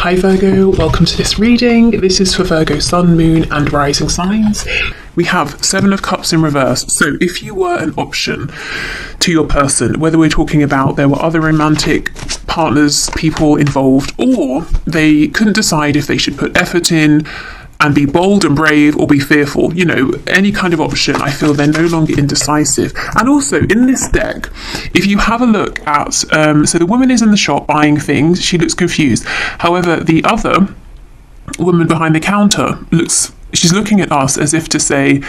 Hi Virgo, welcome to this reading. This is for Virgo Sun, Moon and Rising signs. We have Seven of Cups in reverse. So if you were an option to your person, whether we're talking about there were other romantic partners, people involved, or they couldn't decide if they should put effort in and be bold and brave or be fearful, you know, any kind of option, I feel they're no longer indecisive. And also in this deck, if you have a look at, so the woman is in the shop buying things, she looks confused. However, the other woman behind the counter she's looking at us as if to say,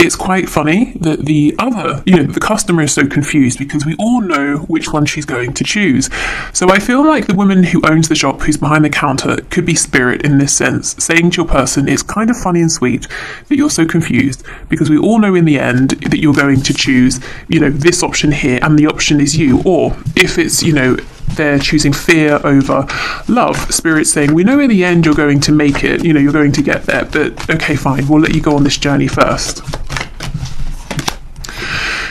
it's quite funny that the other, the customer is so confused because we all know which one she's going to choose. So I feel like the woman who owns the shop, who's behind the counter, could be spirit in this sense, saying to your person, it's kind of funny and sweet that you're so confused because we all know in the end that you're going to choose, this option here and the option is you. Or if it's, they're choosing fear over love, spirit's saying, we know in the end you're going to make it, you're going to get there, but okay, fine, we'll let you go on this journey first.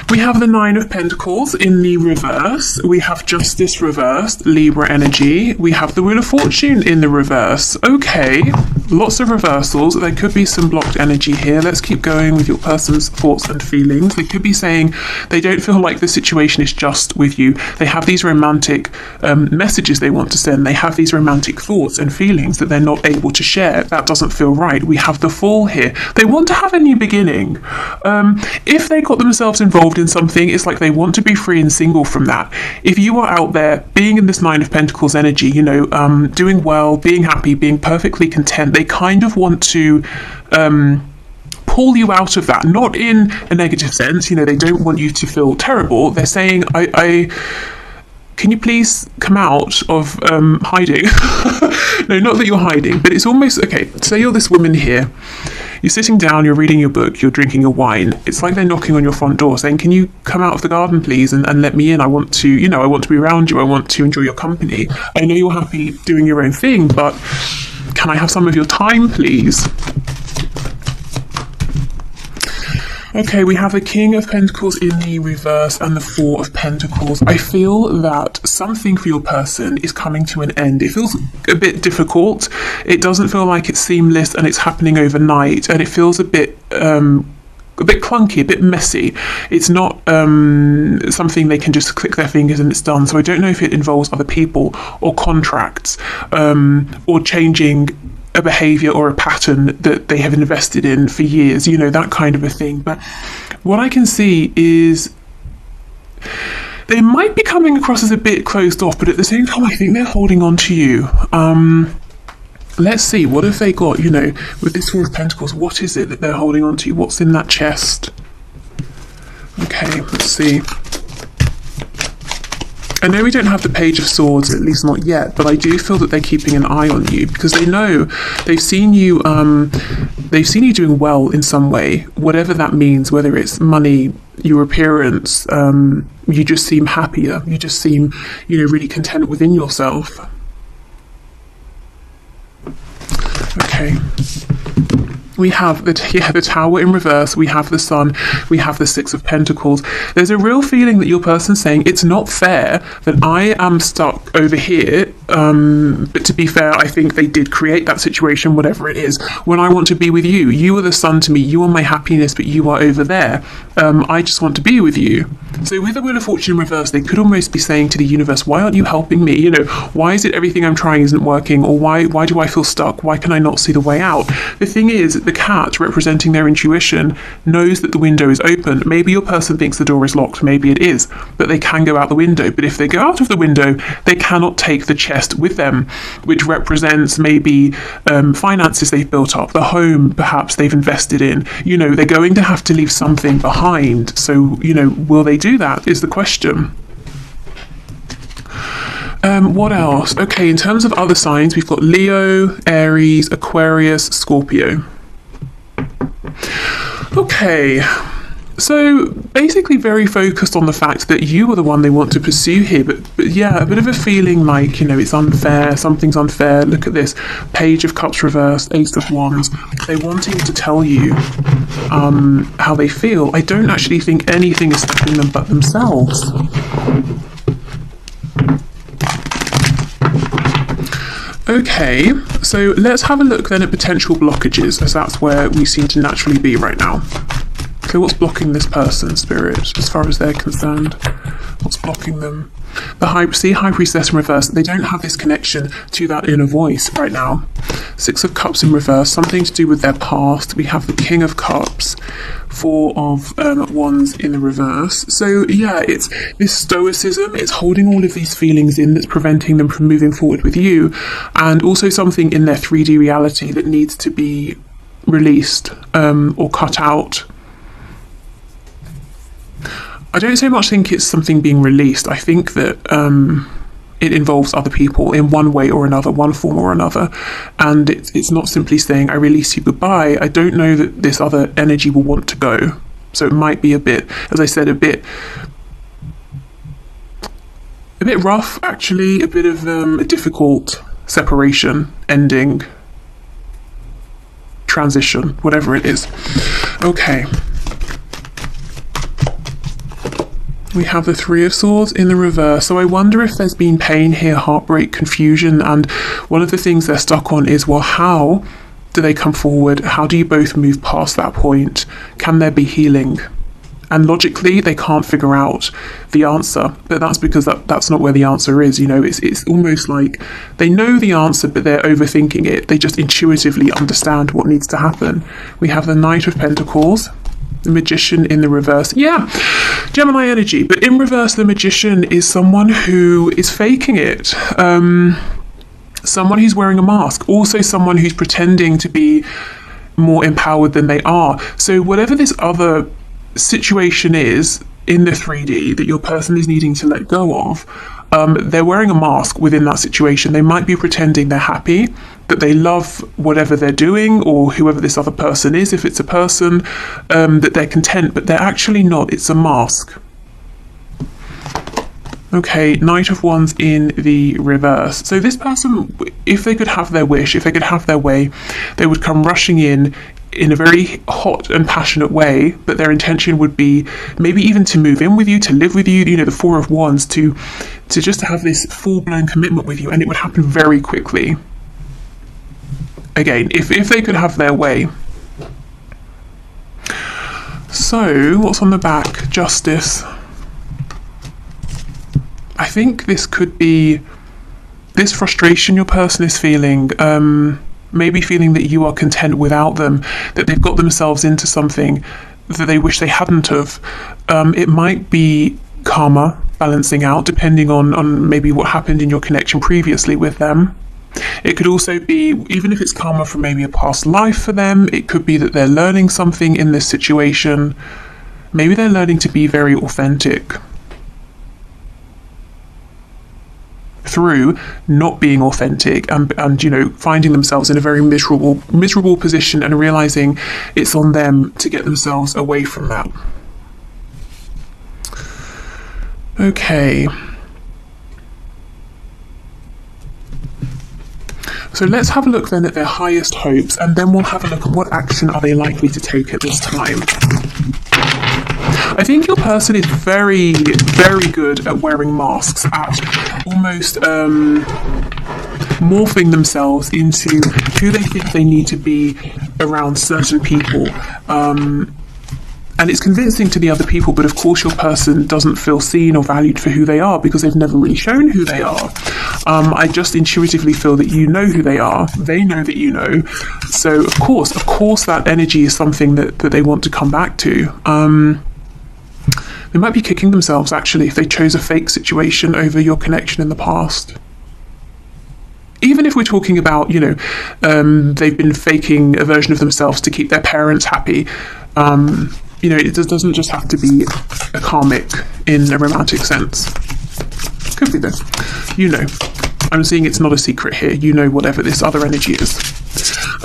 We have the Nine of Pentacles in the reverse. We have Justice reversed, Libra energy. We have the Wheel of Fortune in the reverse. Okay, lots of reversals. There could be some blocked energy here. Let's keep going with your person's thoughts and feelings. They could be saying they don't feel like the situation is just with you. They have these romantic messages they want to send. They have these romantic thoughts and feelings that they're not able to share. That doesn't feel right. We have the Fool here. They want to have a new beginning. If they got themselves involved in something, it's like they want to be free and single from that. If you are out there being in this Nine of Pentacles energy, doing well, being happy, being perfectly content, they kind of want to pull you out of that, not in a negative sense. They don't want you to feel terrible. They're saying, can you please come out of hiding? No, not that you're hiding, but it's almost, okay, say you're this woman here, you're sitting down, you're reading your book, you're drinking your wine. It's like they're knocking on your front door saying, can you come out of the garden, please, and let me in? I want to, I want to be around you. I want to enjoy your company. I know you're happy doing your own thing, but can I have some of your time, please? Okay, we have the King of Pentacles in the reverse and the Four of Pentacles. I feel that something for your person is coming to an end. It feels a bit difficult. It doesn't feel like it's seamless and it's happening overnight, and it feels a bit clunky, a bit messy. It's not something they can just click their fingers and it's done. So I don't know if it involves other people or contracts or changing a behavior or a pattern that they have invested in for years, that kind of a thing. But what I can see is they might be coming across as a bit closed off, but at the same time I think they're holding on to you. Let's see, what have they got, with this Four of Pentacles? What is it that they're holding on to? What's in that chest? Okay, let's see. I know we don't have the Page of Swords, at least not yet, but I do feel that they're keeping an eye on you because they know they've seen you doing well in some way, whatever that means, whether it's money, your appearance, you just seem happier, you just seem, really content within yourself. Okay. We have the Tower in reverse, we have the Sun, we have the Six of Pentacles. There's a real feeling that your person's saying, it's not fair that I am stuck over here, but to be fair, I think they did create that situation, whatever it is, when I want to be with you. You are the sun to me, you are my happiness, but you are over there. I just want to be with you. So with the Wheel of Fortune in reverse, they could almost be saying to the universe, why aren't you helping me? Why is it everything I'm trying isn't working? Or why do I feel stuck? Why can I not see the way out? The thing is, the cat, representing their intuition, knows that the window is open. Maybe your person thinks the door is locked, maybe it is, but they can go out the window. But if they go out of the window, they cannot take the chest with them, which represents maybe finances they've built up, the home perhaps they've invested in. They're going to have to leave something behind. So, will they do that is the question. What else? Okay, in terms of other signs, we've got Leo, Aries, Aquarius, Scorpio. Okay, so basically very focused on the fact that you are the one they want to pursue here, but yeah, a bit of a feeling like, it's unfair, something's unfair. Look at this, Page of Cups reversed, Ace of Wands. They're wanting to tell you how they feel. I don't actually think anything is stopping them but themselves. Okay, so let's have a look then at potential blockages, as that's where we seem to naturally be right now. So what's blocking this person, Spirit, as far as they're concerned? What's blocking them? The High Priestess in reverse, they don't have this connection to that inner voice right now. Six of Cups in reverse, something to do with their past. We have the King of Cups, Four of Wands in the reverse. So yeah, it's this stoicism, it's holding all of these feelings in that's preventing them from moving forward with you, and also something in their 3D reality that needs to be released or cut out. I don't so much think it's something being released. I think that it involves other people in one way or another, one form or another. And it's not simply saying, I release you, goodbye. I don't know that this other energy will want to go. So it might be a bit, as I said, a bit rough, actually, a bit of a difficult separation, ending, transition, whatever it is. Okay. We have the Three of Swords in the reverse. So I wonder if there's been pain here, heartbreak, confusion, and one of the things they're stuck on is, well, how do they come forward? How do you both move past that point? Can there be healing? And logically, they can't figure out the answer, but that's because that's not where the answer is. You know, it's almost like they know the answer, but they're overthinking it. They just intuitively understand what needs to happen. We have the Knight of Pentacles, the Magician in the reverse. Yeah, Gemini energy, but in reverse, the Magician is someone who is faking it. Someone who's wearing a mask, also someone who's pretending to be more empowered than they are. So whatever this other situation is in the 3D that your person is needing to let go of, they're wearing a mask within that situation. They might be pretending they're happy, that they love whatever they're doing, or whoever this other person is, if it's a person, that they're content, but they're actually not. It's a mask. Okay, Knight of Wands in the reverse. So this person, if they could have their wish, if they could have their way, they would come rushing in a very hot and passionate way, but their intention would be maybe even to move in with you, to live with you, you know, the Four of Wands, to just have this full-blown commitment with you, and it would happen very quickly. Again, if they could have their way. So, what's on the back? Justice. I think this could be this frustration your person is feeling, maybe feeling that you are content without them, that they've got themselves into something that they wish they hadn't have. It might be karma balancing out, depending on maybe what happened in your connection previously with them. It could also be, even if it's karma from maybe a past life for them, it could be that they're learning something in this situation. Maybe they're learning to be very authentic through not being authentic and you know, finding themselves in a very miserable position and realizing it's on them to get themselves away from that. Okay. So let's have a look then at their highest hopes, and then we'll have a look at what action are they likely to take at this time. I think your person is very, very good at wearing masks, at almost morphing themselves into who they think they need to be around certain people. And it's convincing to the other people, but of course your person doesn't feel seen or valued for who they are because they've never really shown who they are. I just intuitively feel that you know who they are. They know that you know. So of course that energy is something that they want to come back to. They might be kicking themselves, actually, if they chose a fake situation over your connection in the past. Even if we're talking about, you know, they've been faking a version of themselves to keep their parents happy. You know, it doesn't just have to be a karmic in a romantic sense. Could be though. You know. I'm seeing it's not a secret here. You know whatever this other energy is.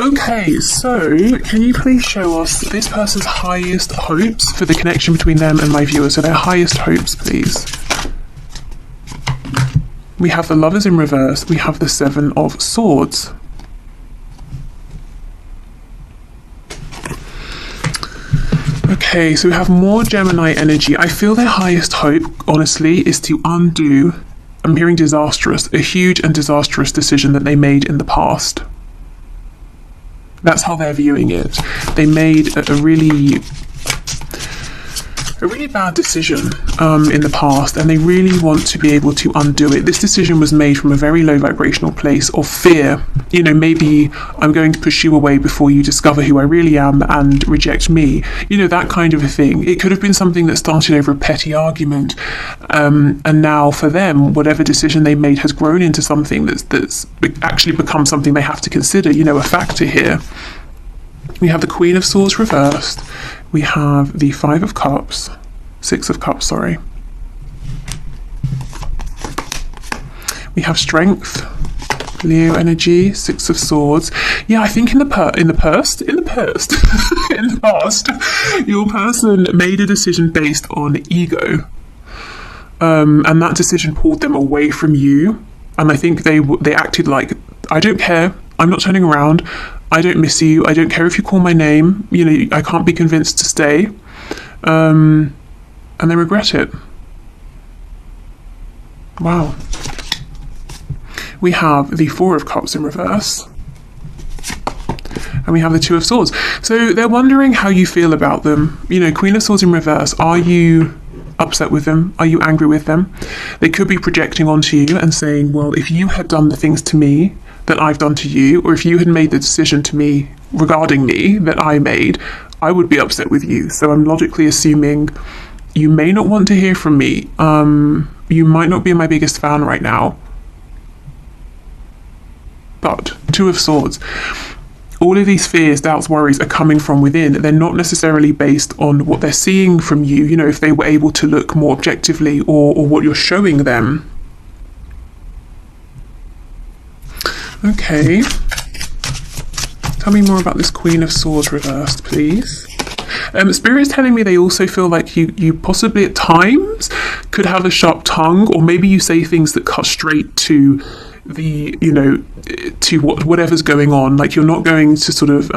Okay, so can you please show us this person's highest hopes for the connection between them and my viewers? So their highest hopes, please. We have the Lovers in reverse. We have the Seven of Swords. Okay, so we have more Gemini energy. I feel their highest hope, honestly, is to undo I'm hearing disastrous, a huge and disastrous decision that they made in the past. That's how they're viewing it. They made a really bad decision in the past, and they really want to be able to undo it. This decision was made from a very low vibrational place of fear. You know, maybe I'm going to push you away before you discover who I really am and reject me. You know, that kind of a thing. It could have been something that started over a petty argument, and now for them, whatever decision they made has grown into something that's actually become something they have to consider, you know, a factor here. We have the Queen of Swords reversed. We have the Six of Cups, sorry. We have Strength, Leo energy, Six of Swords. Yeah, I think in the past, your person made a decision based on ego, and that decision pulled them away from you. And I think they acted like, I don't care. I'm not turning around. I don't miss you. I don't care if you call my name. You know, I can't be convinced to stay. And they regret it. Wow. We have the Four of Cups in reverse. And we have the Two of Swords. So they're wondering how you feel about them. You know, Queen of Swords in reverse. Are you upset with them? Are you angry with them? They could be projecting onto you and saying, well, if you had done the things to me that I've done to you, or if you had made the decision to me regarding me that I made, I would be upset with you. So I'm logically assuming you may not want to hear from me. You might not be my biggest fan right now. But Two of Swords. All of these fears, doubts, worries are coming from within. They're not necessarily based on what they're seeing from you, you know, if they were able to look more objectively, or what you're showing them. Okay. Tell me more about this Queen of Swords reversed, please. Spirit is telling me they also feel like you possibly at times could have a sharp tongue, or maybe you say things that cut straight to the, you know, to whatever's going on. Like, you're not going to sort of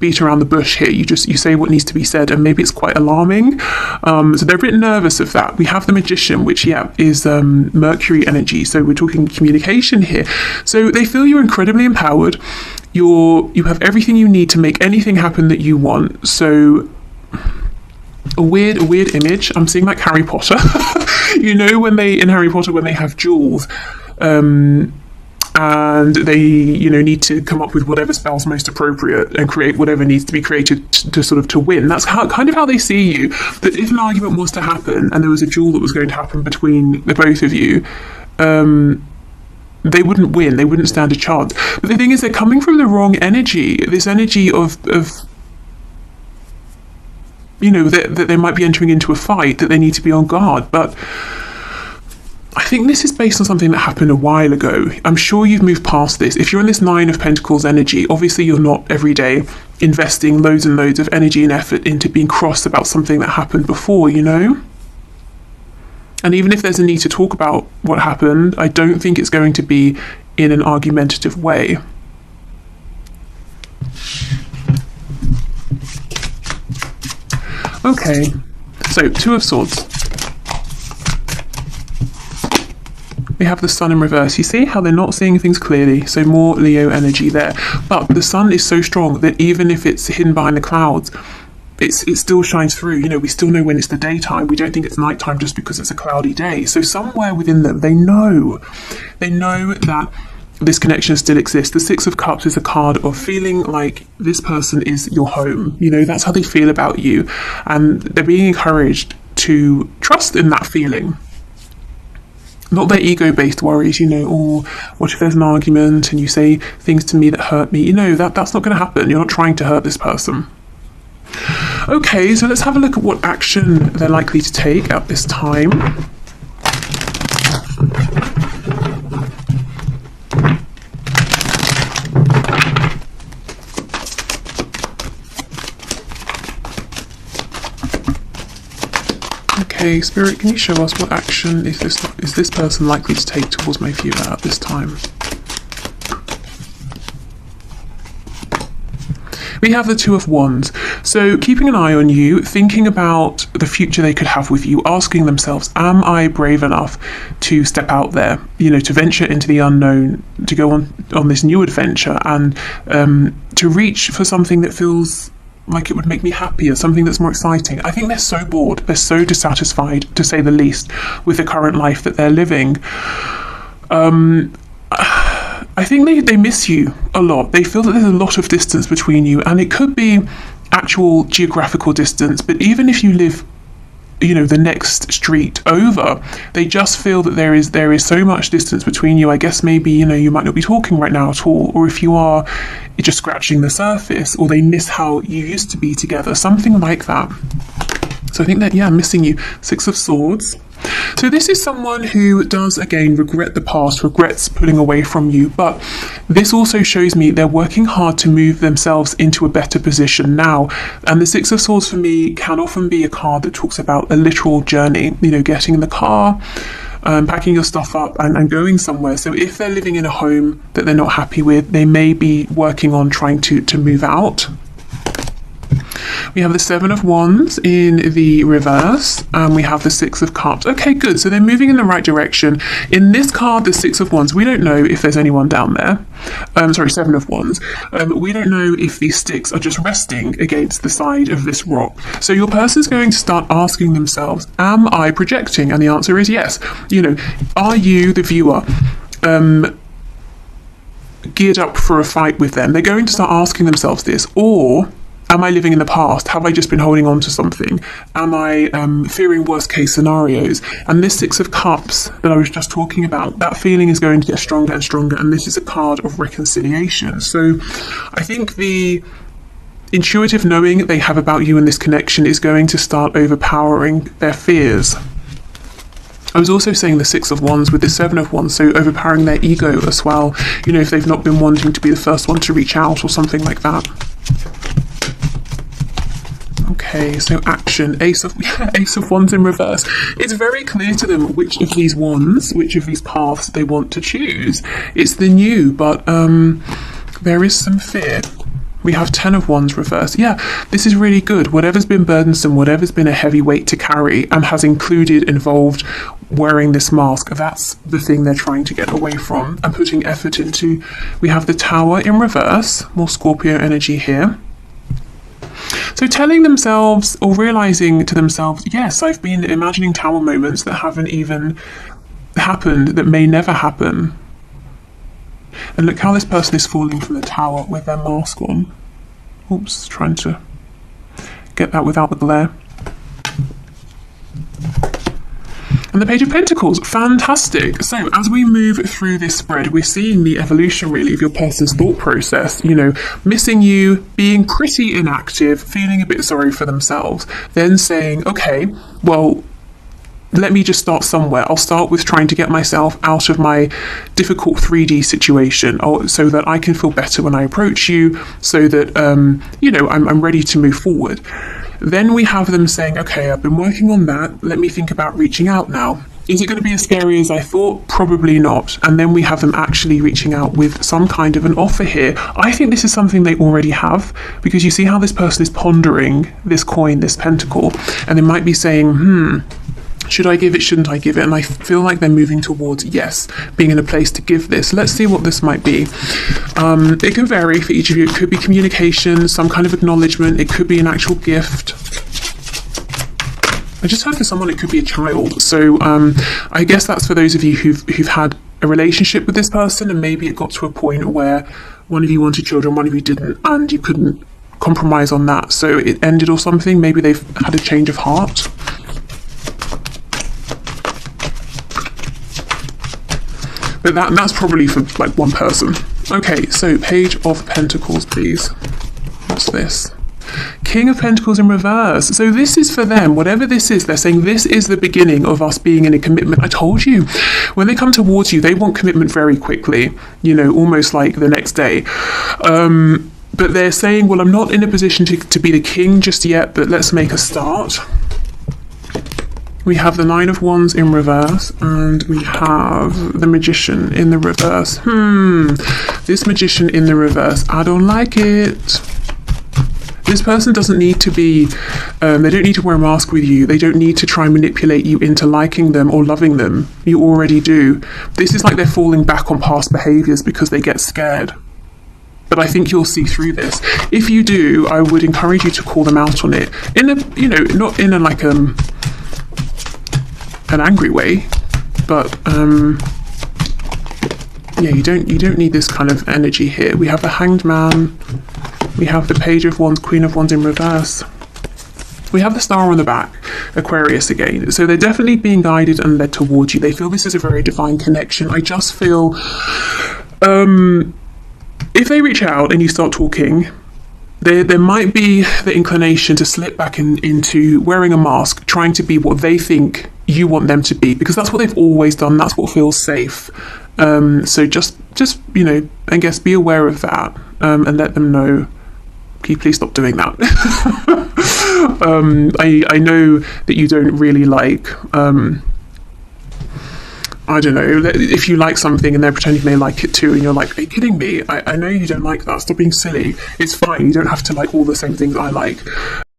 beat around the bush here. You say what needs to be said, and maybe it's quite alarming. So they're a bit nervous of that. We have the Magician, which is Mercury energy. So we're talking communication here. So they feel you're incredibly empowered. You have everything you need to make anything happen that you want. So a weird image. I'm seeing like Harry Potter. You know, in Harry Potter when they have jewels, and they, you know, need to come up with whatever spell's most appropriate and create whatever needs to be created to win. That's kind of how they see you. That if an argument was to happen and there was a duel that was going to happen between the both of you, they wouldn't win. They wouldn't stand a chance. But the thing is, they're coming from the wrong energy. This energy of you know, that they might be entering into a fight, that they need to be on guard. But I think this is based on something that happened a while ago. I'm sure you've moved past this. If you're in this Nine of Pentacles energy, obviously you're not every day investing loads and loads of energy and effort into being cross about something that happened before, you know? And even if there's a need to talk about what happened, I don't think it's going to be in an argumentative way. Okay, so Two of Swords. We have the Sun in reverse. You see how they're not seeing things clearly, so more Leo energy there. But the sun is so strong that even if it's hidden behind the clouds, it still shines through. You know, we still know when it's the daytime. We don't think it's nighttime just because it's a cloudy day. So somewhere within them, they know that this connection still exists. The Six of Cups is a card of feeling like this person is your home. You know, that's how they feel about you. And they're being encouraged to trust in that feeling. Not their ego-based worries, you know, or what if there's an argument and you say things to me that hurt me? You know, that's not going to happen. You're not trying to hurt this person. Okay, so let's have a look at what action they're likely to take at this time. Okay, Spirit, can you show us what action is this person likely to take towards my viewer at this time? We have the Two of Wands. So keeping an eye on you, thinking about the future they could have with you, asking themselves, am I brave enough to step out there, to venture into the unknown, to go on this new adventure, and to reach for something that feels like it would make me happier, something that's more exciting. I think they're so bored, they're so dissatisfied, to say the least, with the current life that they're living. I think they miss you a lot. They feel that there's a lot of distance between you, and it could be actual geographical distance, but even if you live the next street over, they just feel that there is so much distance between you. I guess maybe you might not be talking right now at all, or if you are, you're just scratching the surface, or they miss how you used to be together, something like that. So I think that, missing you. Six of Swords. So this is someone who does, again, regret the past, regrets pulling away from you, but this also shows me they're working hard to move themselves into a better position now. And the Six of Swords for me can often be a card that talks about a literal journey, getting in the car, packing your stuff up and going somewhere. So if they're living in a home that they're not happy with, they may be working on trying to move out. We have the Seven of Wands in the reverse, and we have the Six of Cups. Okay, good. So they're moving in the right direction. In this card, the Six of Wands, we don't know if there's anyone down there. Seven of Wands. We don't know if these sticks are just resting against the side of this rock. So your person's going to start asking themselves, am I projecting? And the answer is yes. Are you, the viewer, geared up for a fight with them? They're going to start asking themselves this. Or am I living in the past? Have I just been holding on to something? Am I fearing worst case scenarios? And this Six of Cups that I was just talking about, that feeling is going to get stronger and stronger, and this is a card of reconciliation. So I think the intuitive knowing they have about you and this connection is going to start overpowering their fears. I was also saying the Six of Wands with the Seven of Wands, so overpowering their ego as well, if they've not been wanting to be the first one to reach out or something like that. Okay, so action. Ace of Wands in reverse. It's very clear to them which of these wands, which of these paths they want to choose. It's the new, but there is some fear. We have Ten of Wands reverse. Yeah, this is really good. Whatever's been burdensome, whatever's been a heavy weight to carry and has involved wearing this mask, that's the thing they're trying to get away from and putting effort into. We have the Tower in reverse. More Scorpio energy here. So telling themselves or realizing to themselves, yes, I've been imagining tower moments that haven't even happened, that may never happen. And look how this person is falling from the tower with their mask on. Oops, trying to get that without the glare. And the Page of Pentacles, fantastic. So as we move through this spread, we're seeing the evolution really of your person's thought process, missing you, being pretty inactive, feeling a bit sorry for themselves, then saying, okay, well, let me just start somewhere. I'll start with trying to get myself out of my difficult 3D situation, so that I can feel better when I approach you, so that, I'm ready to move forward. Then we have them saying, okay, I've been working on that. Let me think about reaching out now. Is it going to be as scary as I thought? Probably not. And then we have them actually reaching out with some kind of an offer here. I think this is something they already have, because you see how this person is pondering this coin, this pentacle, and they might be saying, should I give it? Shouldn't I give it? And I feel like they're moving towards, yes, being in a place to give this. Let's see what this might be. It can vary for each of you. It could be communication, some kind of acknowledgement. It could be an actual gift. I just heard for someone it could be a child. So I guess that's for those of you who've had a relationship with this person, and maybe it got to a point where one of you wanted children, one of you didn't, and you couldn't compromise on that. So it ended or something. Maybe they've had a change of heart. But that's probably for like one person. Okay, so Page of Pentacles, please. What's this? King of Pentacles in reverse. So this is for them. Whatever this is, they're saying this is the beginning of us being in a commitment. I told you. When they come towards you, they want commitment very quickly. Almost like the next day. But they're saying, well, I'm not in a position to be the king just yet, but let's make a start. We have the Nine of Wands in reverse, and we have the Magician in the reverse. This Magician in the reverse, I don't like it. This person doesn't need to be, they don't need to wear a mask with you. They don't need to try and manipulate you into liking them or loving them. You already do. This is like they're falling back on past behaviours because they get scared. But I think you'll see through this. If you do, I would encourage you to call them out on it. In a, you know, not in a like an angry way, but yeah, you don't need this kind of energy here. We have the Hanged Man, we have the Page of Wands, Queen of Wands in reverse. We have the Star on the back, Aquarius again. So they're definitely being guided and led towards you. They feel this is a very divine connection. I just feel, if they reach out and you start talking, there might be the inclination to slip back into wearing a mask, trying to be what they think you want them to be, because that's what they've always done. That's what feels safe. So just you know, I guess be aware of that, and let them know, can you please stop doing that? I know that you don't really like, I don't know, if you like something and they're pretending they like it too, and you're like, are you kidding me? I know you don't like that, stop being silly. It's fine, you don't have to like all the same things I like.